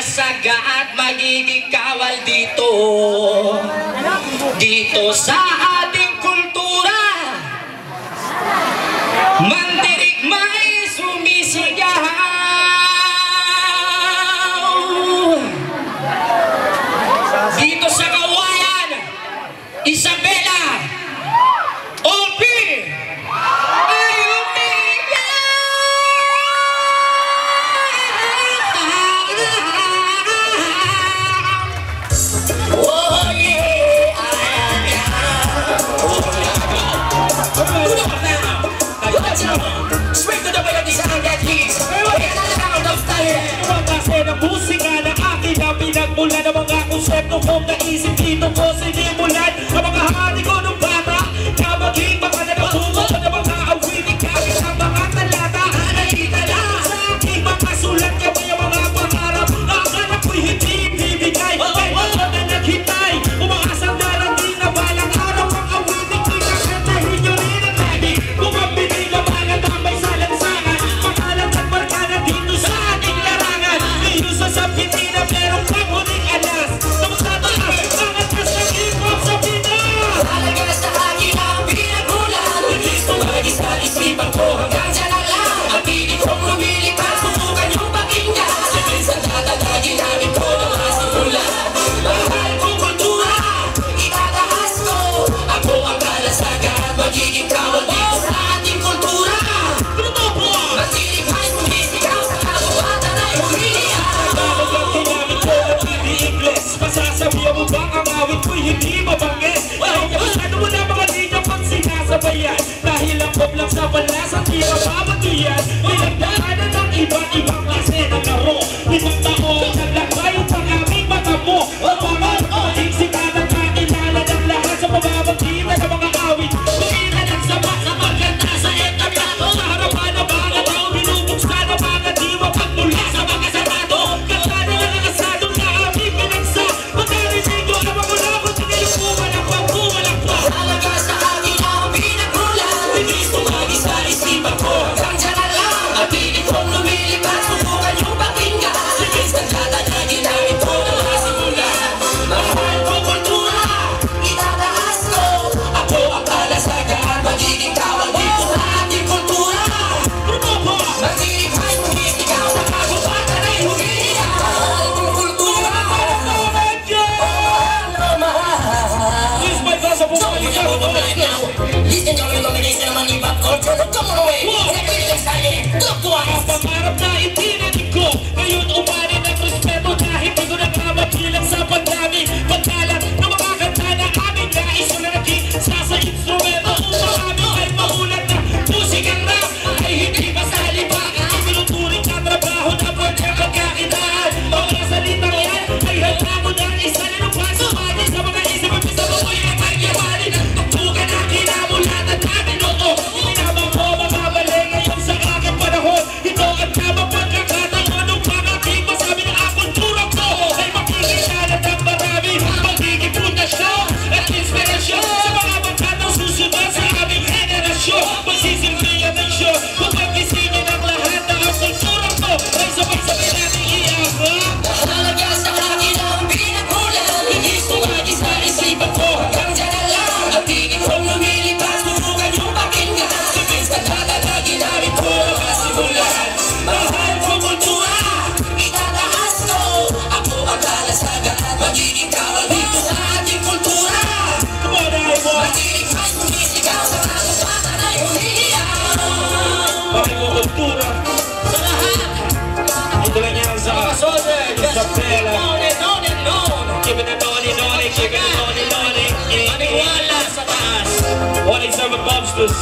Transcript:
pagkakasaga at magiging kawal dito sa ating kultura. Mandirigma ay sumisigaw, dito sa Kawayan, Isabela, OP ay umiiyak. Oh yeah, straight to the melody sound that hits. We're out of time. Ang klase ng musika na akin na pinagmula ng mga konsepto kong naisip dito ko sinimulan. Ang mga hari ko nung bata na maging mga nagahumot na mga awiting gamit ang mga talata. Nakita na sa aking mga sulat kami ang mga pangarap na akala ko'y hindi bibigay. Kaya mga na naghintay, umaasang darating na balang araw ang awiting ko'y kakantahin nyo rin ang lagi. Kung ang binilabangan tambay sa lansangan, makalat at markana dito sa ating larangan. Ngayon sa sabitin na merong panguling alas na magtataas ang atas ng hip-hop sa Pinas. Halaga sa akin ang pinagulan, bilis tumagis sa isipan ko hanggang dyan na lang. Ang piling kong lumilipas, subukan yung pakinggan. Minsan tatatagin namin ko ng masimulan. Mahal kong kultura, itataas ko. Ako ang kalasaga at magiging kawal dito sa ating kultura. Masilig ay sumisigaw sa kawatan ay humihiyak. Nalagyan namin ko ng hindi-Ingles. Masasabihan mo ba ang awit ko'y hindi mabanggit? Ano mo na mga di niya pang sinasabayan? Dahil ang lang sa balas at di mapapatuyan. Nilagdaanan ng iba-ibang klase ng laro. 5 taon naglakbay ang pang-aming mata mo. Ang mga siksika ng kakilala ng lahat sa pamamagitan ng mga awit. Kuminan at sapat sa pagkanta sa entablado. Sa harapan ng mga tao, binubuksan ang mga diwa pagmula sa mga sarado. Kanta na nakasado na aming pinagsa. Magkarinig nyo ang mga ulakot, hindi yung pumalak pa. Halaga sa akin ang pinagulan, bilis tumagis sa isipan ko hanggang dyan na lang. Ang piling kong lumilipas, subukan yung pakinggan. Minsan tatatagin namin ko ng masimulan. Mahal kong kultura, itataas ko. Ako ang kalasaga at magiging kawal dito sa ating kultura. Masilig ay sumisigaw sa kagubatan ay humihiyak. Mahal kong kultura, please my God sa buhay niyo. Listen to me, mabilis na naman hip-hop culture. Come on away, nag-feel excited. Talk to us. Ang pangarap na itinanig ko, ngayon umani ng respeto dahil di ko nagkamabilang sa pagdami. Pagkalat na mga kanta na aming naisulagi sa instrumento. Upang amin ay mahulat na musikang rap ay hindi masalibakan. Pinuturing ang trabaho na pwede pagkakitaan. Mga salitang yan ay handa mo na isa na nung pasumali sa mga isip at isa mo ay nagkakiyawali. Tuktukan ang kinamulatan namin oo. Inabang ko mababalik ngayon sa aking panahon. Ito ang tamang pagkakataon ng mga di masabi na ang kultura ko ay makikisalat ang marami. Magiging pundasyon at inspirasyon sa mga magkatang susunod sa aming henerasyon. Magsisilbi ang misyon kung magisingin ang lahat na ang kultura ko ay sabay-sabay natin iabot. Halaga sa akin ang pinagulan, bilis tumagis sa isipan ko hanggang dyan na lang. Ang piling kong lumilipas, subukan yung pakinggan. Minsan tatatagin namin ko ng masimulan. Mahal kong kultura, itataas ko. Ako ang kalasaga at magiging kawal dito sa ating kultura. Masilig ay sumisigaw sa kagubatan ay humihiyak. Mahal kong kultura sa lahat. Ito lang yan sa Isabela. Keep it noni, keep it noni. Maniwala sa taas. 187 Bobsters.